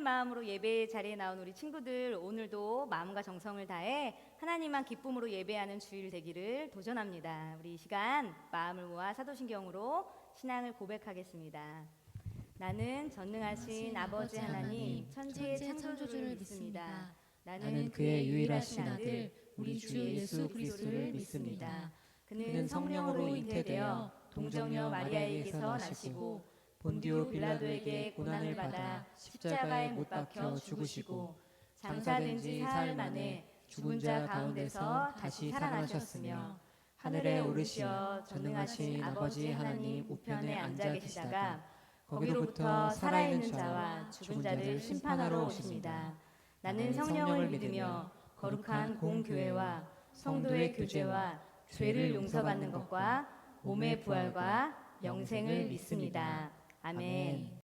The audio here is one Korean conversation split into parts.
마음으로 예배 자리에 나온 우리 친구들, 오늘도 마음과 정성을 다해 하나님만 기쁨으로 예배하는 주일 되기를 도전합니다. 우리 이 시간 마음을 모아 사도신경으로 신앙을 고백하겠습니다. 나는 전능하신 아버지 하나님, 천지의 창조주를 믿습니다. 나는 그의 유일하신 아들, 우리 주 예수 그리스도를 믿습니다. 그는 성령으로 잉태되어 동정녀 마리아에게서 나시고 본디오 빌라도에게 고난을 받아 십자가에 못 박혀 죽으시고 장사된 지 사흘 만에 죽은 자 가운데서 다시 살아나셨으며 하늘에 오르시어 전능하신 아버지 하나님 우편에 앉아 계시다가 거기로부터 살아있는 자와 죽은 자를 심판하러 오십니다. 나는 성령을 믿으며 거룩한 공교회와 성도의 교제와 죄를 용서받는 것과 몸의 부활과 영생을 믿습니다. 아멘.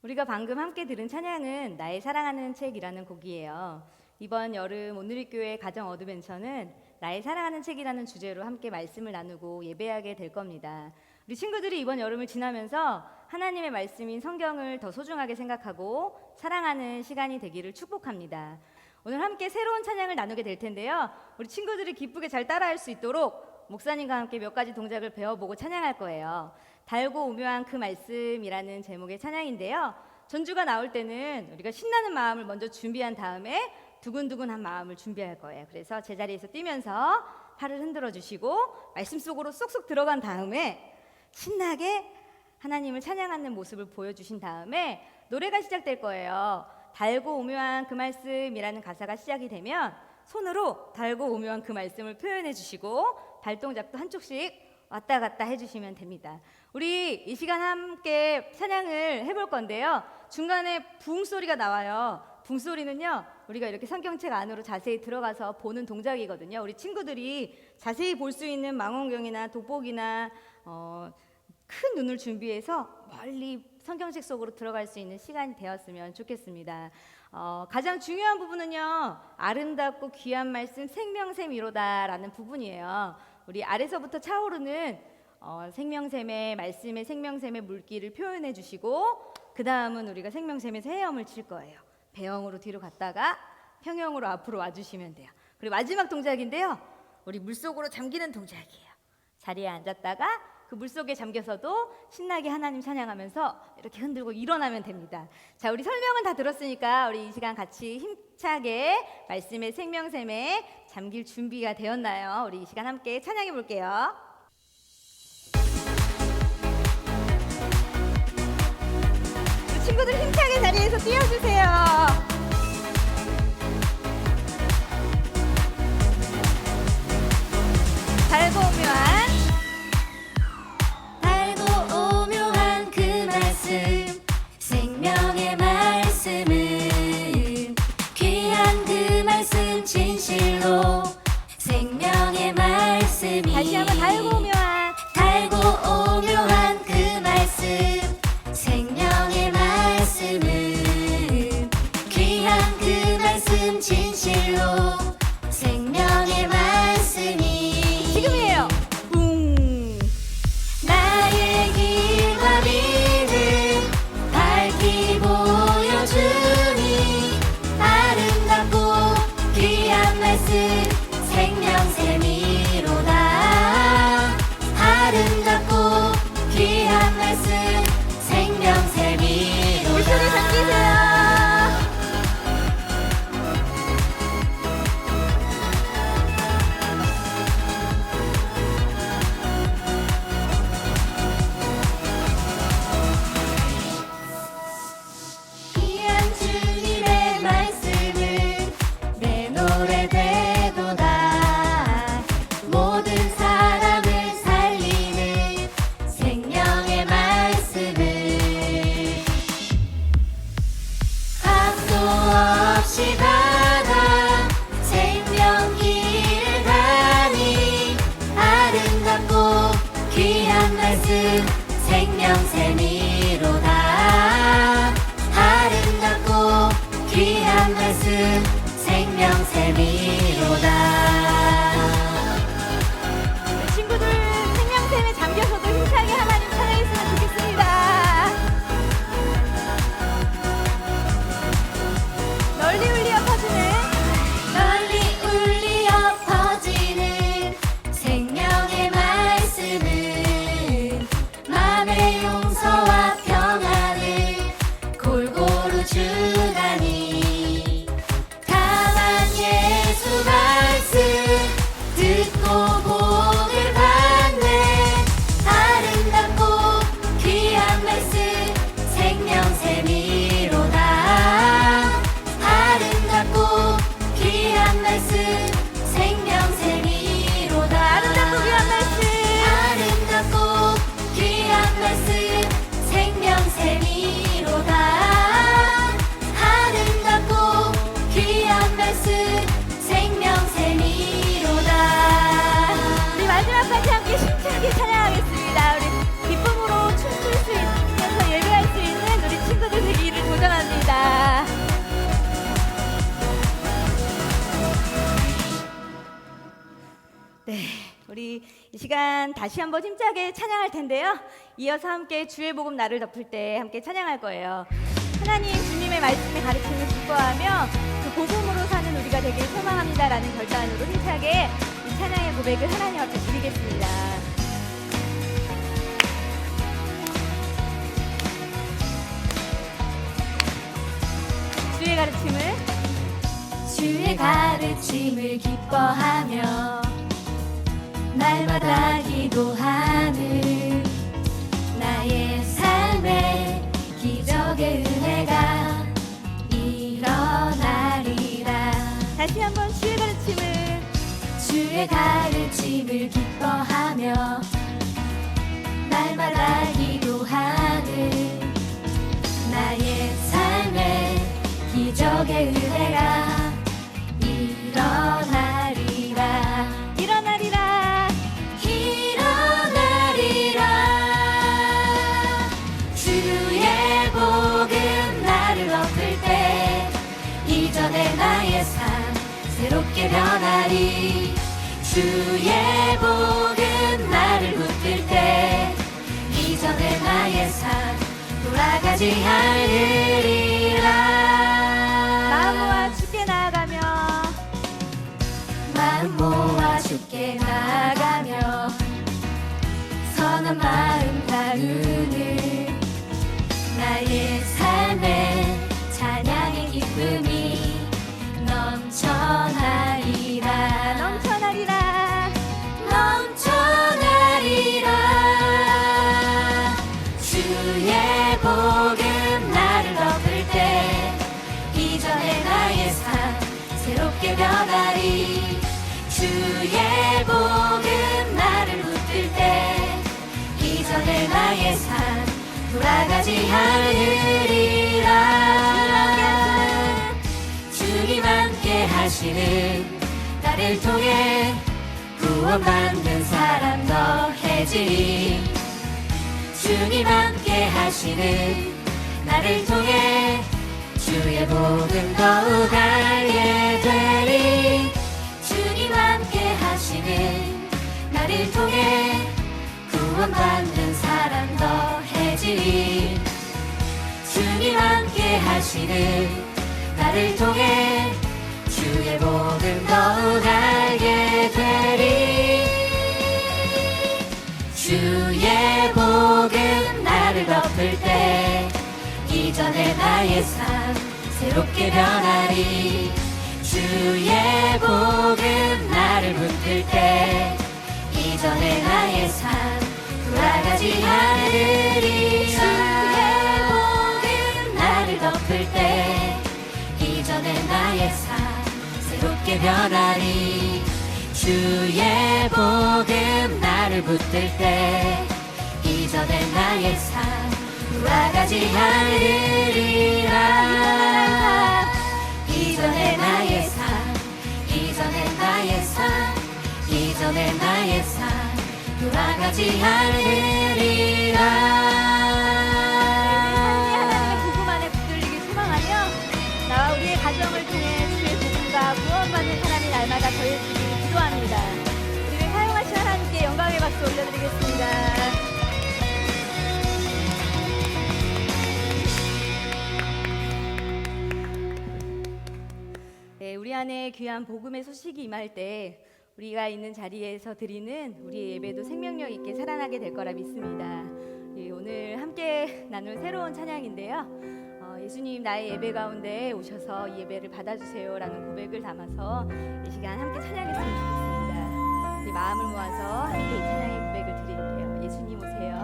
우리가 방금 함께 들은 찬양은 나의 사랑하는 책이라는 곡이에요. 이번 여름 온누리교회 가정 어드벤처는 나의 사랑하는 책이라는 주제로 함께 말씀을 나누고 예배하게 될 겁니다. 우리 친구들이 이번 여름을 지나면서 하나님의 말씀인 성경을 더 소중하게 생각하고 사랑하는 시간이 되기를 축복합니다. 오늘 함께 새로운 찬양을 나누게 될 텐데요. 우리 친구들이 기쁘게 잘 따라할 수 있도록 목사님과 함께 몇 가지 동작을 배워보고 찬양할 거예요. 달고 오묘한 그 말씀이라는 제목의 찬양인데요. 전주가 나올 때는 우리가 신나는 마음을 먼저 준비한 다음에 두근두근한 마음을 준비할 거예요. 그래서 제자리에서 뛰면서 팔을 흔들어 주시고 말씀 속으로 쏙쏙 들어간 다음에 신나게 하나님을 찬양하는 모습을 보여주신 다음에 노래가 시작될 거예요. 달고 오묘한 그 말씀이라는 가사가 시작이 되면 손으로 달고 오묘한 그 말씀을 표현해 주시고 발동작도 한쪽씩 왔다 갔다 해주시면 됩니다. 우리 이 시간 함께 찬양을 해볼 건데요. 중간에 붕 소리가 나와요. 붕 소리는요, 우리가 이렇게 성경책 안으로 자세히 들어가서 보는 동작이거든요. 우리 친구들이 자세히 볼 수 있는 망원경이나 돋보기나 큰 눈을 준비해서 멀리 성경책 속으로 들어갈 수 있는 시간이 되었으면 좋겠습니다. 가장 중요한 부분은요, 아름답고 귀한 말씀 생명샘이로다라는 부분이에요. 우리 아래서부터 차오르는 생명샘의 말씀의 생명샘의 물기를 표현해 주시고 그 다음은 우리가 생명샘에서 헤엄을 칠 거예요. 배영으로 뒤로 갔다가 평영으로 앞으로 와주시면 돼요. 그리고 마지막 동작인데요, 우리 물속으로 잠기는 동작이에요. 자리에 앉았다가 그 물속에 잠겨서도 신나게 하나님 찬양하면서 이렇게 흔들고 일어나면 됩니다. 자, 우리 설명은 다 들었으니까 우리 이 시간 같이 힘차게 말씀의 생명샘에 잠길 준비가 되었나요? 우리 이 시간 함께 찬양해 볼게요. 우리 친구들 힘차게 자리에서 뛰어주세요. 달고 오묘한 그 말씀 생명의 말씀은 귀한 그 말씀 진실로 생명의 말씀이 다시 한번 달고 오묘한 말씀 생명샘이로다. 아름답고 귀한 말씀 생명샘이로다. 친구들 생명샘에 잠겨서도 힘차게 하나님 찬양했으면 좋겠습니다. 널리 울리어 퍼지는 널리 울리어 퍼지는 생명의 말씀은 맘의 용서와 평안을 골고루 주다니. 다만 예수 말씀 듣고 복을 받네. 아름답고 귀한 말씀 생명샘이로다. 아름답고 귀한 말씀 생명샘이로다. 아름답고 귀한 말씀. 아름답고 귀한 말씀 생명샘이로다. 아름답고 귀한 말씀 생명샘이로다. 우리 마지막까지 함께 힘차게 찬양하겠습니다. 우리 기쁨으로 춤출 수 있으면서 예배할 수 있는 우리 친구들 되기를 도전합니다. 네, 우리 이 시간 다시 한번 힘차게 찬양할 텐데요. 이어서 함께 주의 복음 나를 덮을 때 함께 찬양할 거예요. 하나님 주님의 말씀에 가르침을 기뻐하며 그 복음으로 사는 우리가 되길 소망합니다라는 결단으로 힘차게 이 찬양의 고백을 하나님 앞에 드리겠습니다. 주의 가르침을 주의 가르침을 기뻐하며 날마다 기도하는 나의 삶에 기적의 은혜가 일어나리라. 다시 한번 주의 가르침을 주의 가르침을 기뻐하며 날마다 기도하는 나의 삶에 기적의 은혜가 일어나리라. 일어나리라. 일어나리라. 주의 복음 나를 덮을 때 이전의 나의 삶 새롭게 변하리. 주의 복음 나를 붙들 때 이전의 나의 삶 돌아가지 않으리라. 마음 모아 주께 나아가며 마음 모아 주께 나아가며 선한 마음 다루는 나의 삶에 찬양의 기쁨이 넘쳐나리라. 넘쳐나리라. 넘쳐나리라. 주의 복음 나를 덮을 때 이전의 나의 삶 새롭게 변하리. 주의 복음 나를 붙들 때 이전의 나의 삶 돌아가지 않으리라. 주님 함께 하시는 나를 통해 구원받는 사람 더해지리. 주님 함께 하시는 나를 통해 주의 복음 더욱 알게 되리. 주님 함께 하시는 나를 통해 구원받는 사람 더해지리. 주님 함께 하시는 나를 통해 주의 복음 더욱 알게 되리. 주의 복음 나를 덮을 때 이전의 나의 삶 새롭게 변하리. 주의 복음 나를 붙들 때 이전의 나의 삶 돌아가지 않으리. 주의 복음 나를 덮을 때 이전의 나의 삶 새롭게 변하리. 주의 복음 나를 붙들 때 이전의 나의 삶 돌아가지 않으리라. 이전의 나의 삶, 이전의 나의 삶, 이전의 나의 삶 돌아가지 않으리라. 하나님의 복음 안에 붙들리길 소망하며 나와 우리의 가정을 통해 주의 복음과 구원받는 사람이 날마다 더해지기를 기도합니다. 우리를 사용하신 하나님께 영광의 박수 올려드리겠습니다. 네, 우리 안에 귀한 복음의 소식이 임할 때 우리가 있는 자리에서 드리는 우리의 예배도 생명력 있게 살아나게 될 거라 믿습니다. 예, 오늘 함께 나눌 새로운 찬양인데요. 예수님 나의 예배 가운데 오셔서 이 예배를 받아주세요라는 고백을 담아서 이 시간 함께 찬양했으면 좋겠습니다. 우리 마음을 모아서 함께 이 찬양의 고백을 드릴게요. 예수님 오세요.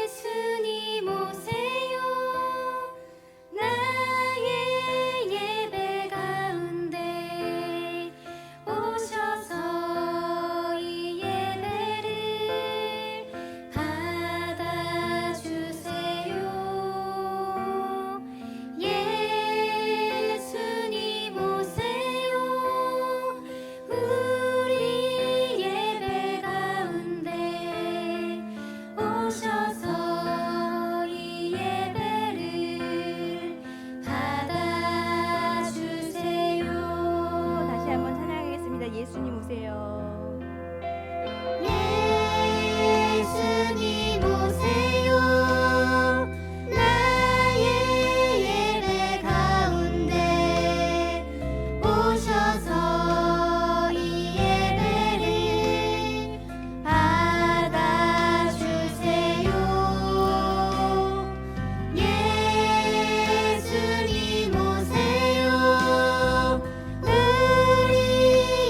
예수님 오세요. 나의 예배 가운데 오셔서 이 예배를 받아주세요. 예수님 오세요. 우리 예배 가운데 오셔서 이 예배를 받아주세요. 다시 한번 찬양하겠습니다. 예수님 오세요. 예수님 오세요. 나의 예배 가운데 오셔서 이 예배를 받아주세요. 예수님 오세요. 우리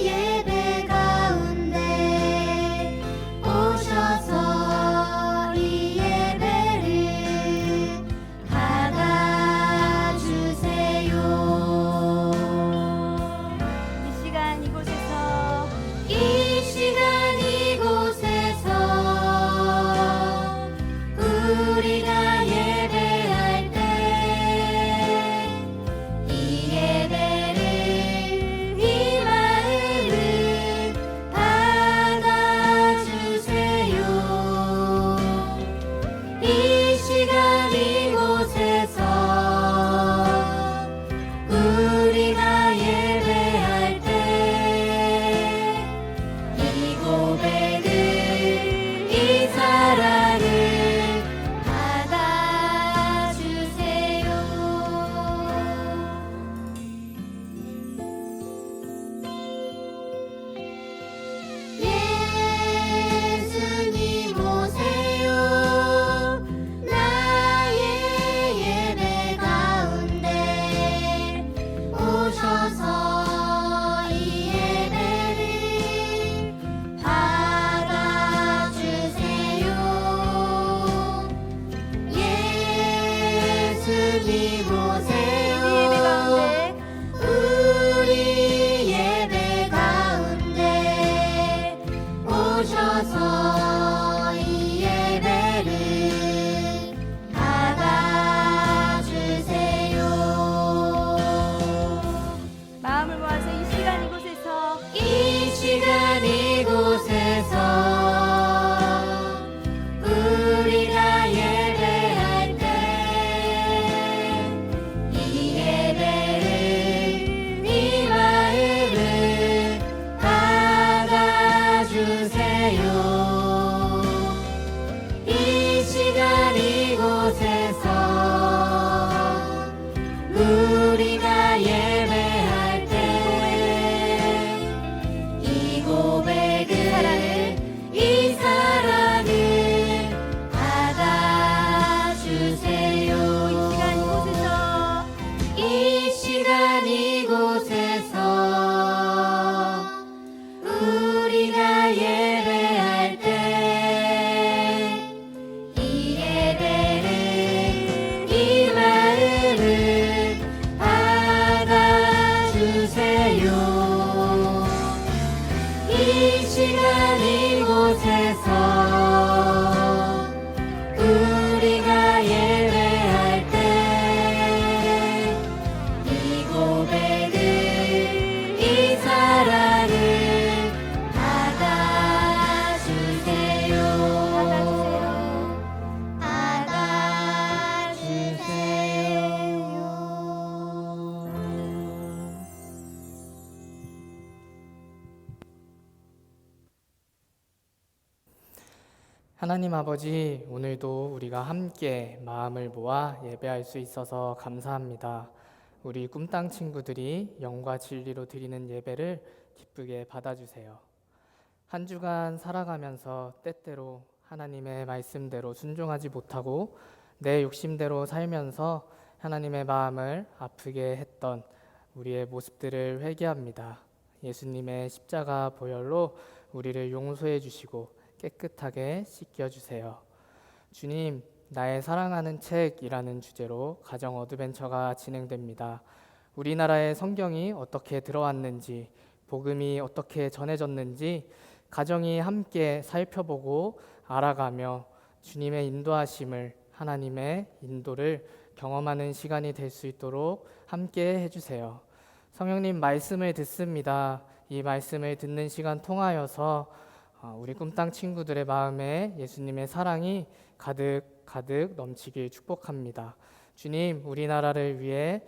예배 가운데 오셔서 이 예배를 받아주세요. 이 시간 이곳에서 이 시간 이곳에서 우리가 예배할 때 이 예배를 이 마음을 받아주세요. 이 시간 이곳에서 우리가 예배할 때 이 고백을 이 사랑을 받아주세요. 예수님 오세요. 나의 예배 가운데 오셔서 이 예배를 받아주세요. 예수님 오세요. 우리 예배 가운데 우리 예배 가운데 오셔서 이 예배를 받아주세요. 마음을 모아서 이 시간 이곳에서 이 시간 이곳에서 우리가 예배할 때 이 예배를 이 마음을 받아주세요. 이 시간 이곳에서 우리가 예배할 때 이 고백을 이 사랑을 받아주세요. 이 시간 이곳에서 우리가 예배할 때 이 예배를 이 마음을 받아주세요. 이 시간 이곳에서 우리가 예배할 때 이 고백 하나님 아버지, 오늘도 우리가 함께 마음을 모아 예배할 수 있어서 감사합니다. 우리 꿈땅 친구들이 영과 진리로 드리는 예배를 기쁘게 받아주세요. 한 주간 살아가면서 때때로 하나님의 말씀대로 순종하지 못하고 내 욕심대로 살면서 하나님의 마음을 아프게 했던 우리의 모습들을 회개합니다. 예수님의 십자가 보혈로 우리를 용서해 주시고 깨끗하게 씻겨주세요. 주님, 나의 사랑하는 책이라는 주제로 가정 어드벤처가 진행됩니다. 우리나라의 성경이 어떻게 들어왔는지, 복음이 어떻게 전해졌는지 가정이 함께 살펴보고 알아가며 주님의 인도하심을, 하나님의 인도를 경험하는 시간이 될 수 있도록 함께 해주세요. 성령님 말씀을 듣습니다. 이 말씀을 듣는 시간 통하여서 우리 꿈땅 친구들의 마음에 예수님의 사랑이 가득 넘치길 축복합니다. 주님, 우리나라를 위해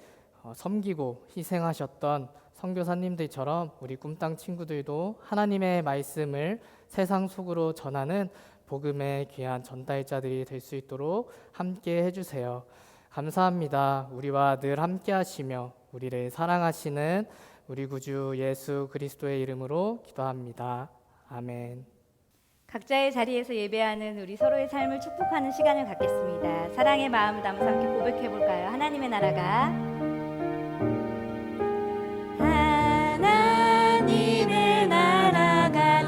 섬기고 희생하셨던 선교사님들처럼 우리 꿈땅 친구들도 하나님의 말씀을 세상 속으로 전하는 복음의 귀한 전달자들이 될 수 있도록 함께 해주세요. 감사합니다. 우리와 늘 함께 하시며 우리를 사랑하시는 우리 구주 예수 그리스도의 이름으로 기도합니다. 아멘. 각자의 자리에서 예배하는 우리 서로의 삶을 축복하는 시간을 갖겠습니다. 사랑의 마음을 담아서 함께 고백해 볼까요? 하나님의 나라가 하나님의 나라가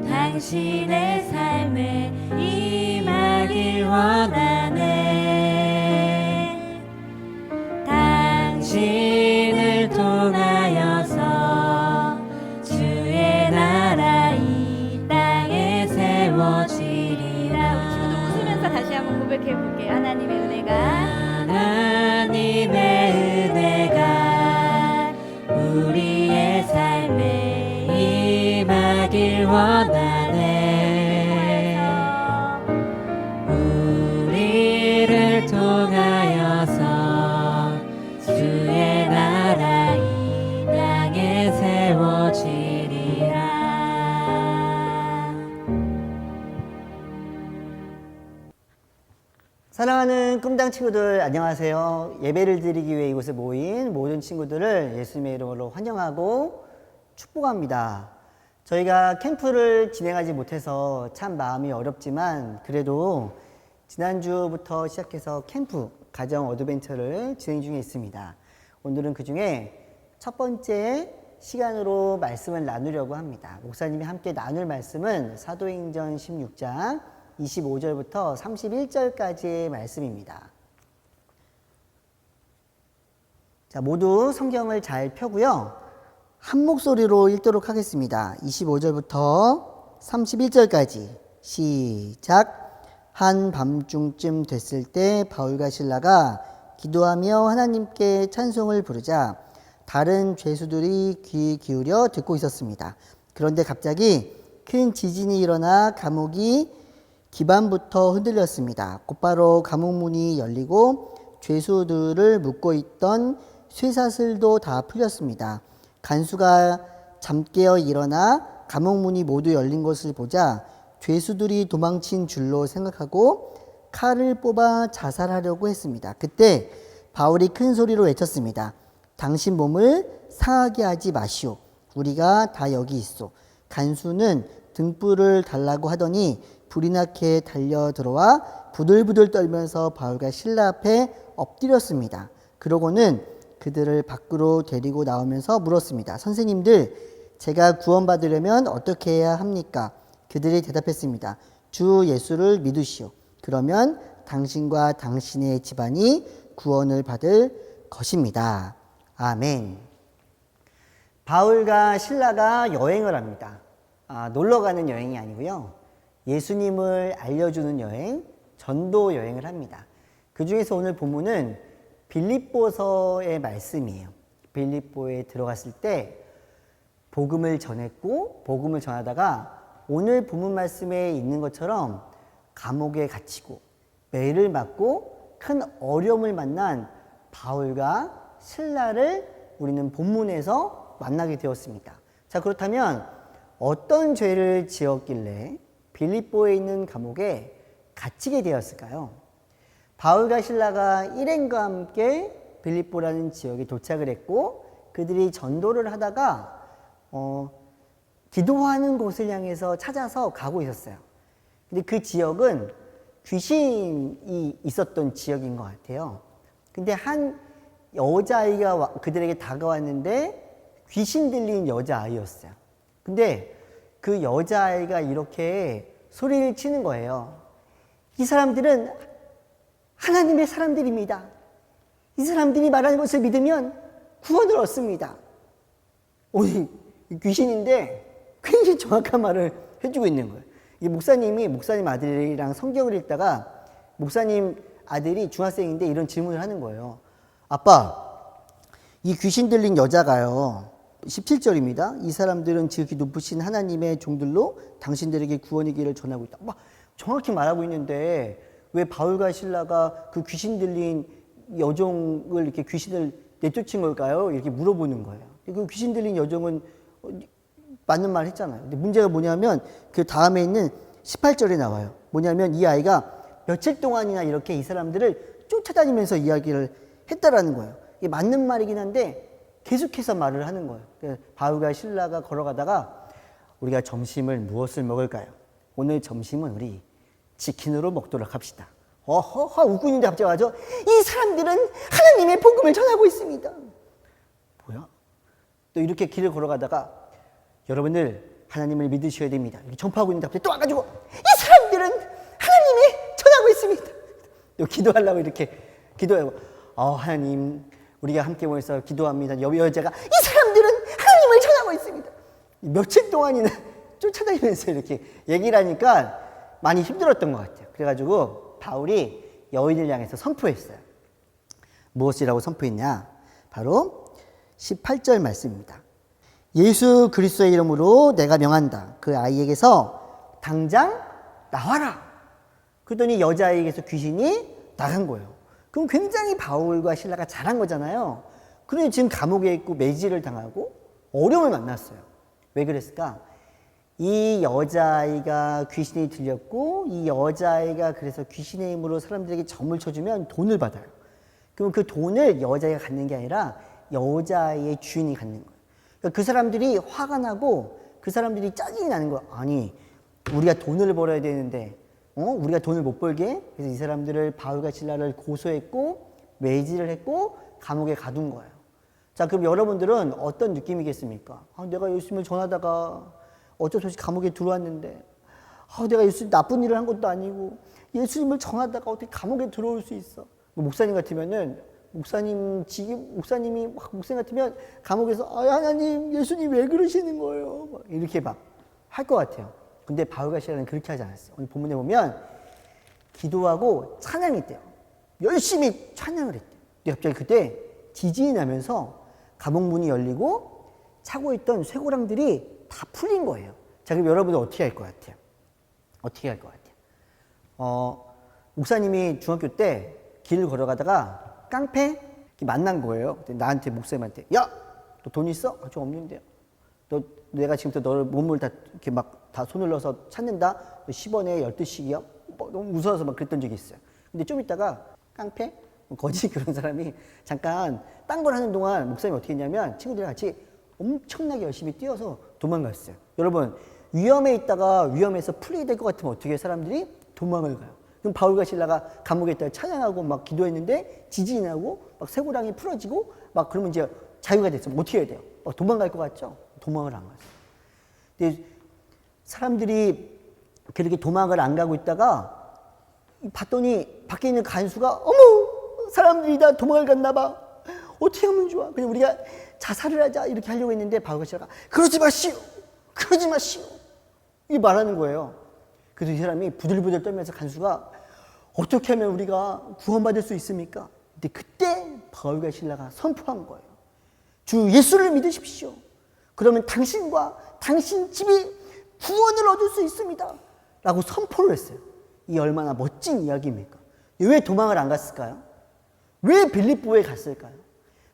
당신의 삶에 임하길 원하네. 당신을 통하여서 주의 나라 이 땅에 세워지리라. 우리 친구들 웃으면서 다시 한번 고백해 볼게요. 하나님의 은혜가 우리의 삶에 임하길 원하네. 우리를 통하여서 주의 나라 이 땅에 세워지리라. 사랑하는 꿈당 친구들, 안녕하세요. 예배를 드리기 위해 이곳에 모인 모든 친구들을 예수님의 이름으로 환영하고 축복합니다. 저희가 캠프를 진행하지 못해서 참 마음이 어렵지만 그래도 지난주부터 시작해서 캠프 가정 어드벤처를 진행 중에 있습니다. 오늘은 그 중에 첫 번째 시간으로 말씀을 나누려고 합니다. 목사님이 함께 나눌 말씀은 사도행전 16장 25절부터 31절까지의 말씀입니다. 자, 모두 성경을 잘 펴고요. 한 목소리로 읽도록 하겠습니다. 25절부터 31절까지 시작. 한 밤중쯤 됐을 때 바울과 실라가 기도하며 하나님께 찬송을 부르자 다른 죄수들이 귀 기울여 듣고 있었습니다. 그런데 갑자기 큰 지진이 일어나 감옥이 기반부터 흔들렸습니다. 곧바로 감옥 문이 열리고 죄수들을 묶고 있던 쇠사슬도 다 풀렸습니다. 간수가 잠깨어 일어나 감옥 문이 모두 열린 것을 보자 죄수들이 도망친 줄로 생각하고 칼을 뽑아 자살하려고 했습니다. 그때 바울이 큰 소리로 외쳤습니다. 당신 몸을 상하게 하지 마시오. 우리가 다 여기 있어. 간수는 등불을 달라고 하더니 불이 나게 달려 들어와 부들부들 떨면서 바울과 실라 앞에 엎드렸습니다. 그러고는 그들을 밖으로 데리고 나오면서 물었습니다. 선생님들, 제가 구원받으려면 어떻게 해야 합니까? 그들이 대답했습니다. 주 예수를 믿으시오. 그러면 당신과 당신의 집안이 구원을 받을 것입니다. 아멘. 바울과 실라가 여행을 합니다. 놀러 가는 여행이 아니고요. 예수님을 알려주는 여행, 전도 여행을 합니다. 그 중에서 오늘 본문은 빌립보서의 말씀이에요. 빌립보에 들어갔을 때 복음을 전했고 복음을 전하다가 오늘 본문 말씀에 있는 것처럼 감옥에 갇히고 매를 맞고 큰 어려움을 만난 바울과 실라를 우리는 본문에서 만나게 되었습니다. 자, 그렇다면 어떤 죄를 지었길래 빌립보에 있는 감옥에 갇히게 되었을까요? 바울과 신라가 일행과 함께 빌립보라는 지역에 도착을 했고 그들이 전도를 하다가 기도하는 곳을 향해서 찾아서 가고 있었어요. 근데 그 지역은 귀신이 있었던 지역인 것 같아요. 근데 한 여자아이가 그들에게 다가왔는데 귀신 들린 여자아이였어요. 근데 그 여자아이가 이렇게 소리를 치는 거예요. 이 사람들은 하나님의 사람들입니다. 이 사람들이 말하는 것을 믿으면 구원을 얻습니다. 귀신인데 굉장히 정확한 말을 해주고 있는 거예요. 이 목사님 아들이랑 성경을 읽다가 목사님 아들이 중학생인데 이런 질문을 하는 거예요. 아빠, 이 귀신 들린 여자가요. 17절입니다. 이 사람들은 지극히 높으신 하나님의 종들로 당신들에게 구원의 길을 전하고 있다. 막 정확히 말하고 있는데 왜 바울과 신라가 그 귀신 들린 여종을 이렇게 귀신을 내쫓은 걸까요? 이렇게 물어보는 거예요. 그 귀신 들린 여종은 맞는 말 했잖아요. 근데 문제가 뭐냐면 그 다음에 있는 18절에 나와요. 뭐냐면 이 아이가 며칠 동안이나 이렇게 이 사람들을 쫓아다니면서 이야기를 했다라는 거예요. 이게 맞는 말이긴 한데 계속해서 말을 하는 거예요. 바울과 신라가 걸어가다가 우리가 점심을 무엇을 먹을까요? 오늘 점심은 우리 치킨으로 먹도록 합시다. 웃고 있는데 갑자기 와서 이 사람들은 하나님의 복음을 전하고 있습니다. 뭐야? 또 이렇게 길을 걸어가다가 여러분들 하나님을 믿으셔야 됩니다. 이렇게 전파하고 있는데 갑자기 또 와가지고 이 사람들은 하나님이 전하고 있습니다. 또 기도하려고 이렇게 기도하고 하나님 우리가 함께 모여서 기도합니다. 여자가 이 사람들은 하나님을 전하고 있습니다. 며칠 동안이나 쫓아다니면서 이렇게 얘기를 하니까 많이 힘들었던 것 같아요. 그래가지고 바울이 여인을 향해서 선포했어요. 무엇이라고 선포했냐? 바로 18절 말씀입니다. 예수 그리스도의 이름으로 내가 명한다. 그 아이에게서 당장 나와라. 그러더니 여자아이에게서 귀신이 나간 거예요. 그럼 굉장히 바울과 신라가 잘한 거잖아요. 그런데 지금 감옥에 있고 매질을 당하고 어려움을 만났어요. 왜 그랬을까? 이 여자아이가 귀신이 들렸고 이 여자아이가 그래서 귀신의 힘으로 사람들에게 점을 쳐주면 돈을 받아요. 그럼 그 돈을 여자아이가 갖는 게 아니라 여자아이의 주인이 갖는 거예요. 그러니까 그 사람들이 화가 나고 그 사람들이 짜증이 나는 거예요. 아니 우리가 돈을 벌어야 되는데 우리가 돈을 못 벌게. 그래서 이 사람들을 바울과 신라를 고소했고 매질을 했고 감옥에 가둔 거예요. 자, 그럼 여러분들은 어떤 느낌이겠습니까? 내가 예수님을 전하다가 어쩔 수 없이 감옥에 들어왔는데 내가 예수님 나쁜 일을 한 것도 아니고 예수님을 전하다가 어떻게 감옥에 들어올 수 있어? 목사님 같으면은 목사님이 목사님 같으면 감옥에서 하나님 예수님 왜 그러시는 거예요? 이렇게 막 할 것 같아요. 근데 바울과 신라는 그렇게 하지 않았어요. 오늘 본문에 보면 기도하고 찬양했대요. 열심히 찬양을 했대요. 근데 갑자기 그때 지진이 나면서 감옥 문이 열리고 차고 있던 쇠고랑들이 다 풀린 거예요. 자, 그럼 여러분은 어떻게 할 것 같아요? 어떻게 할 것 같아요? 목사님이 중학교 때 길을 걸어가다가 깡패 만난 거예요. 나한테 목사님한테 야, 너 돈 있어? 저 없는데요. 내가 지금부터 너를 몸을 다 이렇게 막 다 손을 넣어서 찾는다. 10원에 12씩이요. 너무 무서워서 막 그랬던 적이 있어요. 근데 좀 있다가 깡패? 거지 그런 사람이 잠깐 딴 걸 하는 동안 목사님이 어떻게 했냐면 친구들이랑 같이 엄청나게 열심히 뛰어서 도망갔어요. 여러분 위험에 있다가 위험에서 풀리게 될 것 같으면 어떻게 해요? 사람들이 도망을 가요. 그럼 바울과 신라가 감옥에 있다가 찬양하고 막 기도했는데 지진이 나고 막 쇠고랑이 풀어지고 막 그러면 이제 자유가 됐으면 어떻게 해야 돼요? 막 도망갈 것 같죠? 도망을 안 갔어요. 근데 사람들이 그렇게 도망을 안 가고 있다가 봤더니 밖에 있는 간수가 어머 사람들이 다 도망을 갔나 봐. 어떻게 하면 좋아? 그냥 우리가 자살을 하자 이렇게 하려고 했는데 바울과 신라가 그러지 마시오. 그러지 마시오. 이 말하는 거예요. 그래서 이 사람이 부들부들 떨면서 간수가 어떻게 하면 우리가 구원받을 수 있습니까? 근데 그때 바울과 신라가 선포한 거예요. 주 예수를 믿으십시오. 그러면 당신과 당신 집이 구원을 얻을 수 있습니다. 라고 선포를 했어요. 이 얼마나 멋진 이야기입니까? 왜 도망을 안 갔을까요? 왜 빌립보에 갔을까요?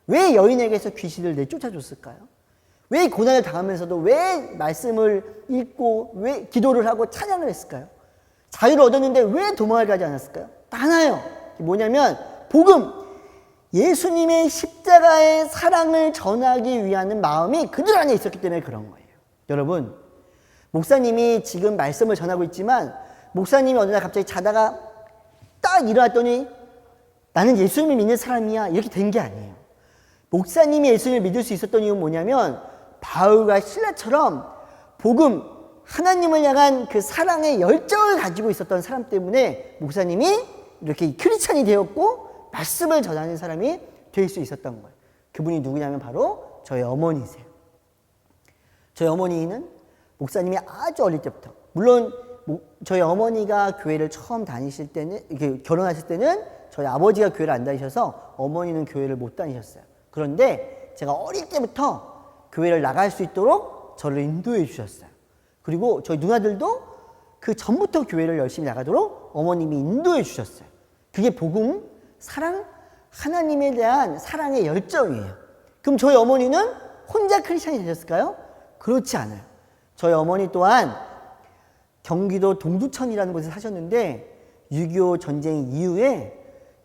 왜 여인에게서 귀신을 내쫓아줬을까요? 왜 고난을 당하면서도 왜 말씀을 읽고 왜 기도를 하고 찬양을 했을까요? 자유를 얻었는데 왜 도망을 가지 않았을까요? 하나요. 뭐냐면 복음, 예수님의 십자가의 사랑을 전하기 위한 마음이 그들 안에 있었기 때문에 그런 거예요. 여러분, 목사님이 지금 말씀을 전하고 있지만 목사님이 어느 날 갑자기 자다가 딱 일어났더니 나는 예수님을 믿는 사람이야 이렇게 된 게 아니에요. 목사님이 예수님을 믿을 수 있었던 이유는 뭐냐면 바울과 실라처럼 복음, 하나님을 향한 그 사랑의 열정을 가지고 있었던 사람 때문에 목사님이 이렇게 크리스찬이 되었고 말씀을 전하는 사람이 될 수 있었던 거예요. 그분이 누구냐면 바로 저희 어머니세요. 저희 어머니는 목사님이 아주 어릴 때부터, 물론 저희 어머니가 교회를 처음 다니실 때는, 이렇게 결혼하실 때는 저희 아버지가 교회를 안 다니셔서 어머니는 교회를 못 다니셨어요. 그런데 제가 어릴 때부터 교회를 나갈 수 있도록 저를 인도해 주셨어요. 그리고 저희 누나들도 그 전부터 교회를 열심히 나가도록 어머님이 인도해 주셨어요. 그게 복음, 사랑, 하나님에 대한 사랑의 열정이에요. 그럼 저희 어머니는 혼자 크리스찬이 되셨을까요? 그렇지 않아요. 저희 어머니 또한 경기도 동두천이라는 곳에 사셨는데 6.25 전쟁 이후에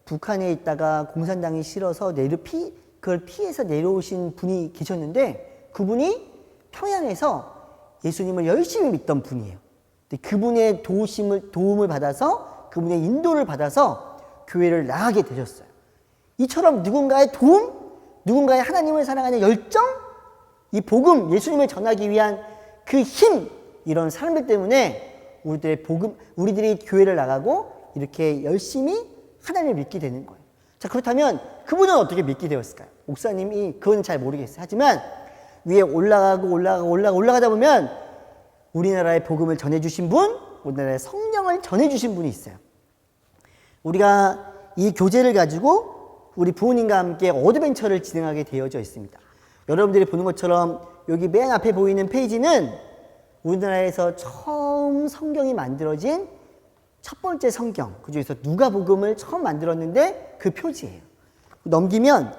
북한에 있다가 공산당이 싫어서 그걸 피해서 내려오신 분이 계셨는데 그분이 평양에서 예수님을 열심히 믿던 분이에요. 근데 그분의 도움을 받아서, 그분의 인도를 받아서 교회를 나가게 되셨어요. 이처럼 누군가의 도움, 누군가의 하나님을 사랑하는 열정, 이 복음, 예수님을 전하기 위한 그 힘, 이런 사람들 때문에 우리들이 교회를 나가고 이렇게 열심히 하나님을 믿게 되는 거예요. 자, 그렇다면 그분은 어떻게 믿게 되었을까요? 목사님이 그건 잘 모르겠어요. 하지만 위에 올라가다 보면 우리나라의 복음을 전해주신 분, 우리나라의 성령을 전해주신 분이 있어요. 우리가 이 교재를 가지고 우리 부모님과 함께 어드벤처를 진행하게 되어져 있습니다. 여러분들이 보는 것처럼 여기 맨 앞에 보이는 페이지는 우리나라에서 처음 성경이 만들어진 첫 번째 성경, 그중에서 누가복음을 처음 만들었는데 그 표지예요. 넘기면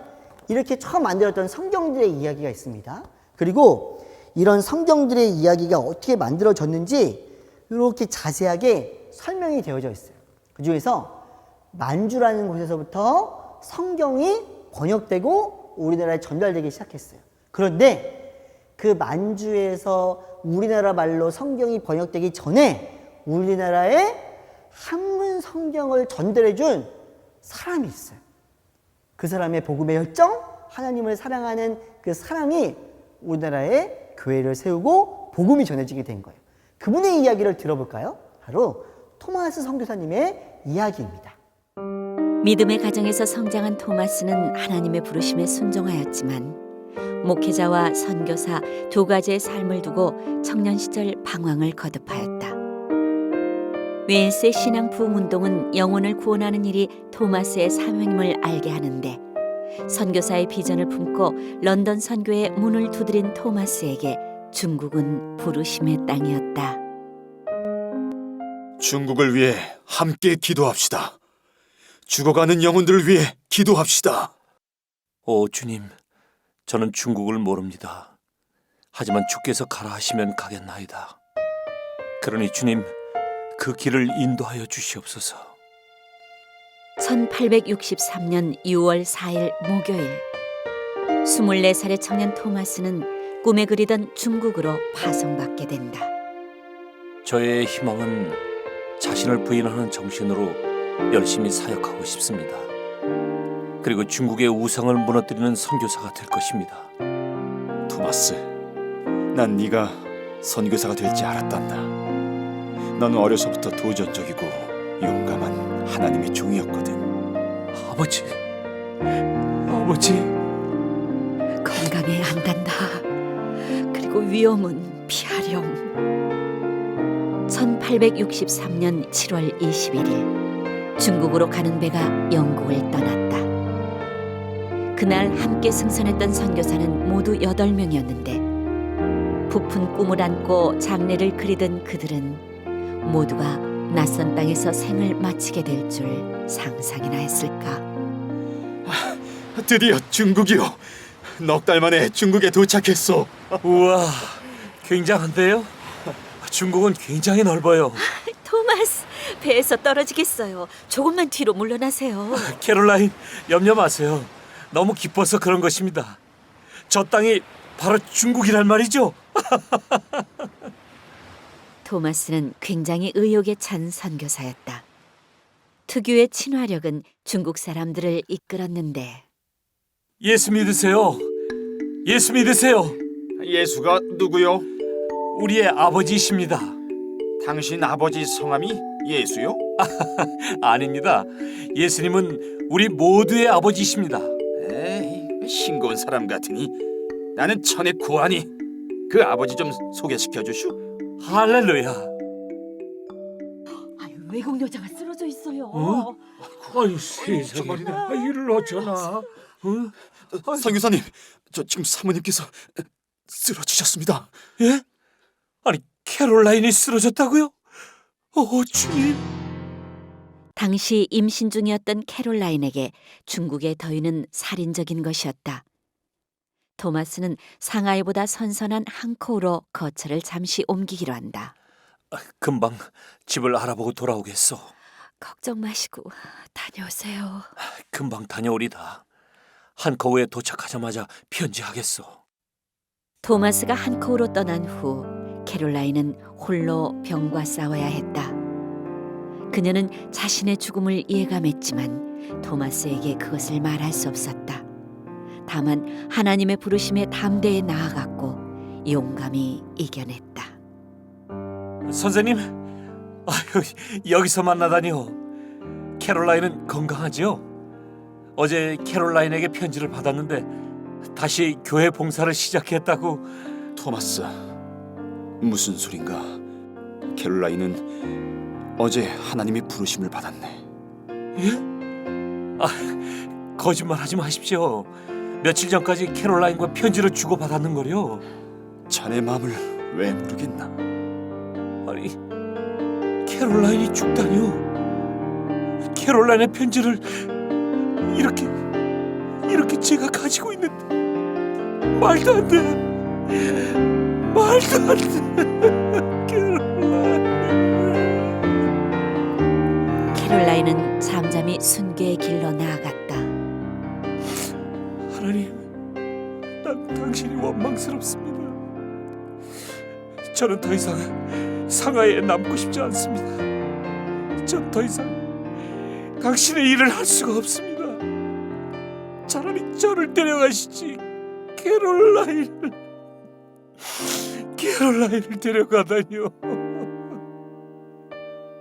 이렇게 처음 만들었던 성경들의 이야기가 있습니다. 그리고 이런 성경들의 이야기가 어떻게 만들어졌는지 이렇게 자세하게 설명이 되어져 있어요. 그중에서 만주라는 곳에서부터 성경이 번역되고 우리나라에 전달되기 시작했어요. 그런데 그 만주에서 우리나라 말로 성경이 번역되기 전에 우리나라에 한문 성경을 전달해준 사람이 있어요. 그 사람의 복음의 열정, 하나님을 사랑하는 그 사랑이 우리나라에 교회를 세우고 복음이 전해지게 된 거예요. 그분의 이야기를 들어볼까요? 바로 토마스 선교사님의 이야기입니다. 믿음의 가정에서 성장한 토마스는 하나님의 부르심에 순종하였지만 목회자와 선교사 두 가지의 삶을 두고 청년 시절 방황을 거듭하였다. 웨인스의 신앙 부흥운동은 영혼을 구원하는 일이 토마스의 사명임을 알게 하는데 선교사의 비전을 품고 런던 선교의 문을 두드린 토마스에게 중국은 부르심의 땅이었다. 중국을 위해 함께 기도합시다. 죽어가는 영혼들을 위해 기도합시다. 오 주님, 저는 중국을 모릅니다. 하지만 주께서 가라 하시면 가겠나이다. 그러니 주님, 그 길을 인도하여 주시옵소서. 1863년 6월 4일 목요일 24살의 청년 토마스는 꿈에 그리던 중국으로 파송받게 된다. 저의 희망은 자신을 부인하는 정신으로 열심히 사역하고 싶습니다. 그리고 중국의 우상을 무너뜨리는 선교사가 될 것입니다. 토마스, 난 네가 선교사가 될지 알았단다. 너는 어려서부터 도전적이고 용감한 하나님의 종이었거든. 아버지, 건강해 안 간다. 그리고 위험은 피하렴. 1863년 7월 21일 중국으로 가는 배가 영국을 떠났다. 그날 함께 승선했던 선교사는 모두 8명이었는데 부푼 꿈을 안고 장래를 그리던 그들은 모두가 낯선 땅에서 생을 마치게 될 줄 상상이나 했을까. 드디어 중국이요. 넉 달 만에 중국에 도착했소. 우와, 굉장한데요? 중국은 굉장히 넓어요. 토마스, 배에서 떨어지겠어요. 조금만 뒤로 물러나세요. 캐롤라인, 염려 마세요. 너무 기뻐서 그런 것입니다. 저 땅이 바로 중국이란 말이죠. 토마스는 굉장히 의욕에 찬 선교사였다. 특유의 친화력은 중국 사람들을 이끌었는데 예수 믿으세요. 예수 믿으세요. 예수가 누구요? 우리의 아버지이십니다. 당신 아버지 성함이 예수요? 아닙니다. 예수님은 우리 모두의 아버지이십니다. 에이, 싱거운 사람 같으니. 나는 천의 구하니. 그 아버지 좀 소개시켜 주슈. 할렐루야. 외국 여자가 쓰러져 있어요. 어? 아니 세상에, 이를 어쩌나. 선교사님, 저 지금 사모님께서 쓰러지셨습니다. 예? 아니 캐롤라인이 쓰러졌다고요? 주님. 당시 임신 중이었던 캐롤라인에게 중국의 더위는 살인적인 것이었다. 토마스는 상하이보다 선선한 항코우로 거처를 잠시 옮기기로 한다. 금방 집을 알아보고 돌아오겠소. 걱정 마시고 다녀오세요. 금방 다녀오리다. 한커우에 도착하자마자 편지하겠소. 토마스가 한코우로 떠난 후 캐롤라인은 홀로 병과 싸워야 했다. 그녀는 자신의 죽음을 예감했지만 토마스에게 그것을 말할 수 없었다. 다만 하나님의 부르심에 담대히 나아갔고 용감히 이겨냈다. 선생님, 여기서 만나다니요. 캐롤라인은 건강하지요? 어제 캐롤라인에게 편지를 받았는데 다시 교회 봉사를 시작했다고. 토마스, 무슨 소린가? 캐롤라인은 어제 하나님의 부르심을 받았네. 예? 거짓말하지 마십시오. 며칠 전까지 캐롤라인과 편지를 주고받았는 거요. 자네 마음을 왜 모르겠나? 아니, 캐롤라인이 죽다니요. 캐롤라인의 편지를 이렇게 제가 가지고 있는데 말도 안 돼. 말도 안 돼. 캐롤라인은 잠잠히 순교의 길로 나아갔다. 하나님, 난 당신이 원망스럽습니다. 저는 더 이상 상하이에 남고 싶지 않습니다. 전 더 이상 당신의 일을 할 수가 없습니다. 차라리 저를 데려가시지. 캐롤라인을 데려가다니요.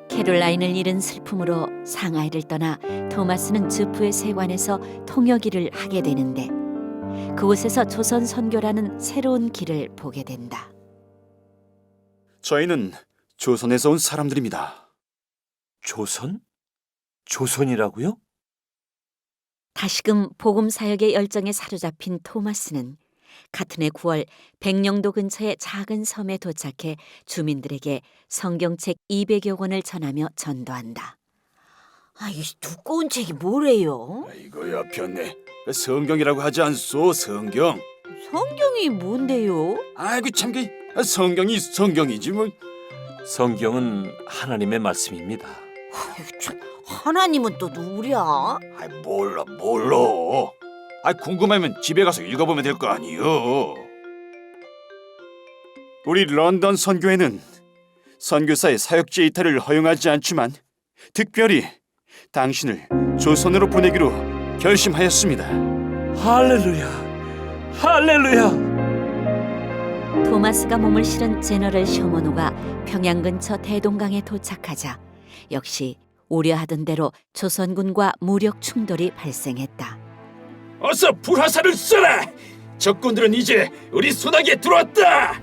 캐롤라인을 잃은 슬픔으로 상하이를 떠나 토마스는 즈프의 세관에서 통역일을 하게 되는데 그곳에서 조선 선교라는 새로운 길을 보게 된다. 저희는 조선에서 온 사람들입니다. 조선? 조선이라고요? 다시금 복음 사역의 열정에 사로잡힌 토마스는 같은 해 9월 백령도 근처의 작은 섬에 도착해 주민들에게 성경책 200여 권을 전하며 전도한다. 이 두꺼운 책이 뭐래요? 이거야 변네. 성경이라고 하지 않소? 성경. 성경이 뭔데요? 아이고 참, 성경이 성경이지 뭐. 성경은 하나님의 말씀입니다. 하나님은 또 누구랴? 몰라. 궁금하면 집에 가서 읽어보면 될 거 아니요. 우리 런던 선교회는 선교사의 사역지의 이탈을 허용하지 않지만 특별히 당신을 조선으로 보내기로 결심하였습니다. 할렐루야. 할렐루야. 토마스가 몸을 실은 제너럴 셔먼호가 평양 근처 대동강에 도착하자 역시 우려하던 대로 조선군과 무력 충돌이 발생했다. 어서 불화살을 쏘라! 적군들은 이제 우리 손아귀에 들어왔다!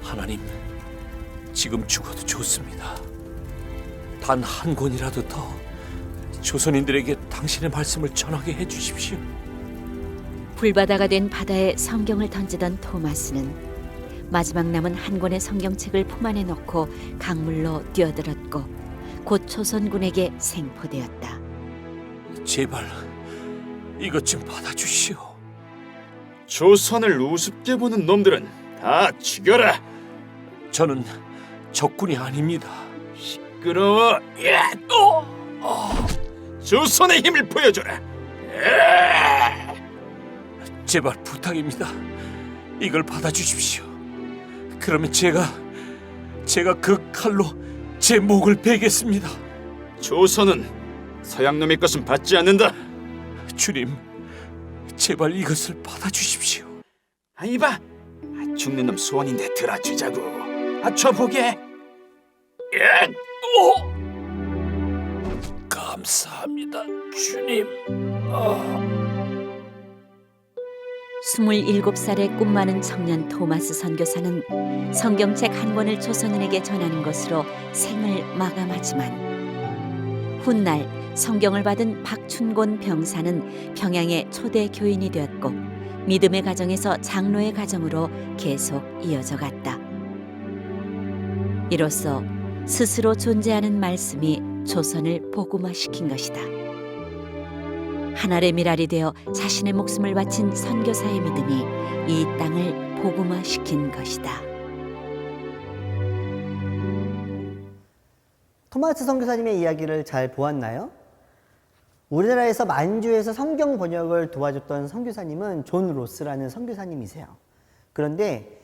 하나님, 지금 죽어도 좋습니다. 단 한 권이라도 더 조선인들에게 당신의 말씀을 전하게 해주십시오. 불바다가 된 바다에 성경을 던지던 토마스는 마지막 남은 한 권의 성경책을 품 안에 넣고 강물로 뛰어들었고 곧 조선군에게 생포되었다. 제발 이것 좀 받아주시오. 조선을 우습게 보는 놈들은 다 죽여라. 저는 적군이 아닙니다. 시끄러워. 야! 조선의 힘을 보여줘라. 제발 부탁입니다. 이걸 받아주십시오. 그러면 제가 그 칼로 제 목을 베겠습니다. 조선은 서양 놈의 것은 받지 않는다. 주님, 제발 이것을 받아주십시오. 이봐, 죽는 놈 소원인데 들어주자고. 줘보게. 감사합니다, 주님. 27살의 꿈 많은 청년 토마스 선교사는 성경책 한 권을 조선인에게 전하는 것으로 생을 마감하지만 훗날 성경을 받은 박춘곤 병사는 평양의 초대 교인이 되었고 믿음의 가정에서 장로의 가정으로 계속 이어져 갔다. 이로써 스스로 존재하는 말씀이 조선을 복음화시킨 것이다. 하늘의 미랄이 되어 자신의 목숨을 바친 선교사의 믿음이 이 땅을 복음화시킨 것이다. 토마스 선교사님의 이야기를 잘 보았나요? 우리나라에서 만주에서 성경 번역을 도와줬던 선교사님은 존 로스라는 선교사님이세요. 그런데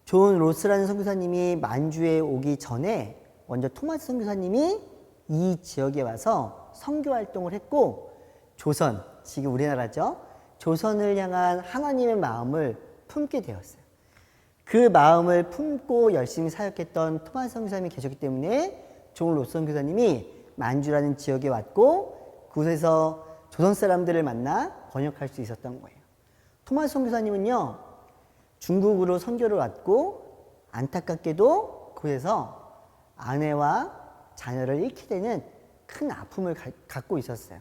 존 로스라는 선교사님이 만주에 오기 전에 먼저 토마스 선교사님이 이 지역에 와서 선교 활동을 했고 조선, 지금 우리나라죠. 조선을 향한 하나님의 마음을 품게 되었어요. 그 마음을 품고 열심히 사역했던 토마스 선교사님이 계셨기 때문에 존 로스 선교사님이 만주라는 지역에 왔고 그곳에서 조선 사람들을 만나 번역할 수 있었던 거예요. 토마스 선교사님은요, 중국으로 선교를 왔고 안타깝게도 그곳에서 아내와 자녀를 잃게 되는 큰 아픔을 갖고 있었어요.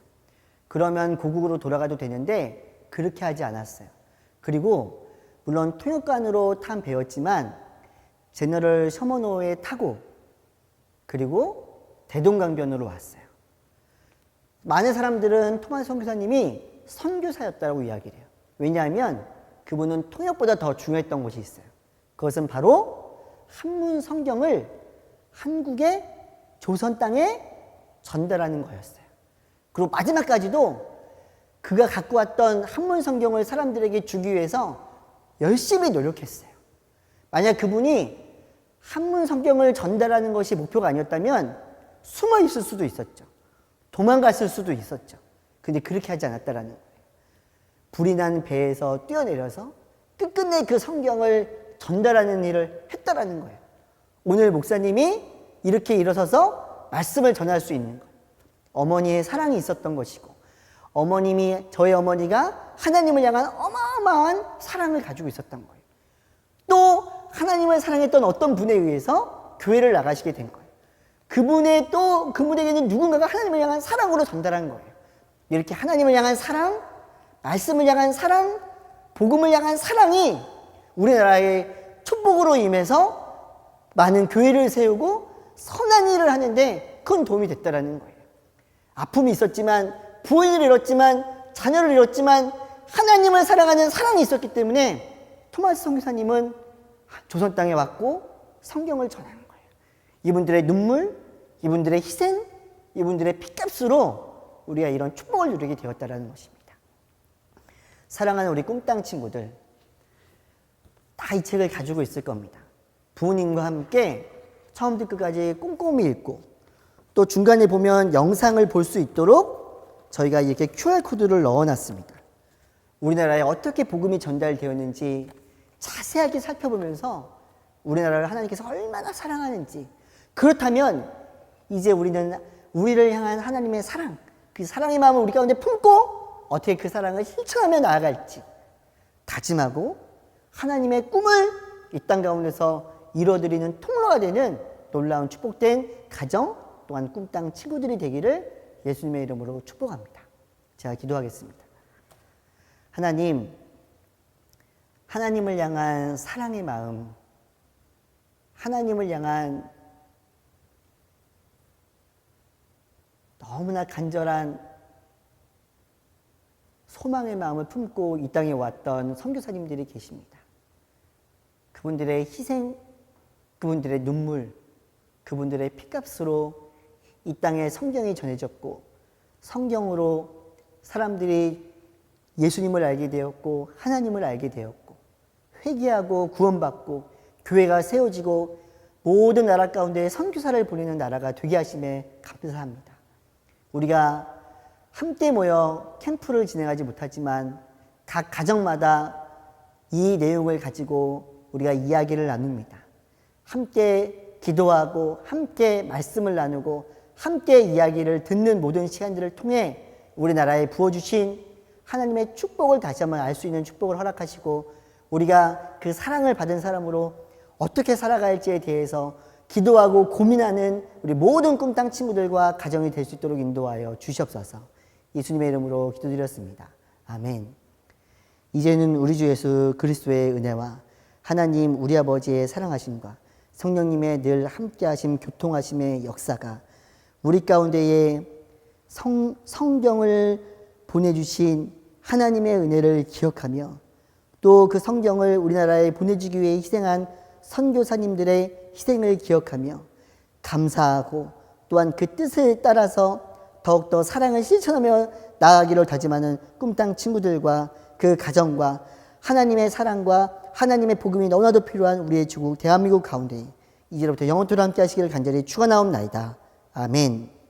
그러면 고국으로 돌아가도 되는데 그렇게 하지 않았어요. 그리고 물론 통역관으로 탐 배웠지만 제너럴 셔먼호에 타고 그리고 대동강변으로 왔어요. 많은 사람들은 토마스 선교사님이 선교사였다고 이야기를 해요. 왜냐하면 그분은 통역보다 더 중요했던 것이 있어요. 그것은 바로 한문 성경을 한국의 조선 땅에 전달하는 거였어요. 그리고 마지막까지도 그가 갖고 왔던 한문 성경을 사람들에게 주기 위해서 열심히 노력했어요. 만약 그분이 한문 성경을 전달하는 것이 목표가 아니었다면 숨어 있을 수도 있었죠. 도망갔을 수도 있었죠. 근데 그렇게 하지 않았다라는 거예요. 불이 난 배에서 뛰어내려서 끝끝내 그 성경을 전달하는 일을 했다라는 거예요. 오늘 목사님이 이렇게 일어서서 말씀을 전할 수 있는 거예요. 어머니의 사랑이 있었던 것이고 저희 어머니가 하나님을 향한 어마어마한 사랑을 가지고 있었던 거예요. 또 하나님을 사랑했던 어떤 분에 의해서 교회를 나가시게 된 거예요. 그분에게는 누군가가 하나님을 향한 사랑으로 전달한 거예요. 이렇게 하나님을 향한 사랑, 말씀을 향한 사랑, 복음을 향한 사랑이 우리나라의 축복으로 임해서 많은 교회를 세우고 선한 일을 하는데 큰 도움이 됐다라는 거예요. 아픔이 있었지만, 부인을 잃었지만, 자녀를 잃었지만 하나님을 사랑하는 사랑이 있었기 때문에 토마스 선교사님은 조선 땅에 왔고 성경을 전하는 거예요. 이분들의 눈물, 이분들의 희생, 이분들의 피값으로 우리가 이런 축복을 누리게 되었다는 것입니다. 사랑하는 우리 꿈땅 친구들, 다 이 책을 가지고 있을 겁니다. 부모님과 함께 처음부터 끝까지 꼼꼼히 읽고 또 중간에 보면 영상을 볼 수 있도록 저희가 이렇게 QR코드를 넣어놨습니다. 우리나라에 어떻게 복음이 전달되었는지 자세하게 살펴보면서 우리나라를 하나님께서 얼마나 사랑하는지, 그렇다면 이제 우리는 우리를 향한 하나님의 사랑, 그 사랑의 마음을 우리 가운데 품고 어떻게 그 사랑을 실천하며 나아갈지 다짐하고 하나님의 꿈을 이 땅 가운데서 이뤄드리는 통로가 되는 놀라운 축복된 가정 또한 꿈땅 친구들이 되기를 예수님의 이름으로 축복합니다. 제가 기도하겠습니다. 하나님, 하나님을 향한 사랑의 마음, 하나님을 향한 너무나 간절한 소망의 마음을 품고 이 땅에 왔던 선교사님들이 계십니다. 그분들의 희생, 그분들의 눈물, 그분들의 피값으로 이 땅에 성경이 전해졌고 성경으로 사람들이 예수님을 알게 되었고 하나님을 알게 되었고 회개하고 구원받고 교회가 세워지고 모든 나라 가운데 선교사를 보내는 나라가 되게 하심에 감사합니다. 우리가 함께 모여 캠프를 진행하지 못하지만 각 가정마다 이 내용을 가지고 우리가 이야기를 나눕니다. 함께 기도하고 함께 말씀을 나누고 함께 이야기를 듣는 모든 시간들을 통해 우리나라에 부어주신 하나님의 축복을 다시 한번 알 수 있는 축복을 허락하시고 우리가 그 사랑을 받은 사람으로 어떻게 살아갈지에 대해서 기도하고 고민하는 우리 모든 꿈땅 친구들과 가정이 될 수 있도록 인도하여 주시옵소서. 예수님의 이름으로 기도드렸습니다. 아멘. 이제는 우리 주 예수 그리스도의 은혜와 하나님 우리 아버지의 사랑하심과 성령님의 늘 함께하심 교통하심의 역사가 우리 가운데에 성경을 보내주신 하나님의 은혜를 기억하며 또 그 성경을 우리나라에 보내주기 위해 희생한 선교사님들의 희생을 기억하며 감사하고 또한 그 뜻을 따라서 더욱더 사랑을 실천하며 나아가기를 다짐하는 꿈땅 친구들과 그 가정과 하나님의 사랑과 하나님의 복음이 너무나도 필요한 우리의 주국 대한민국 가운데 이제로부터 영원토록 함께 하시기를 간절히 축원하옵나이다. 아멘.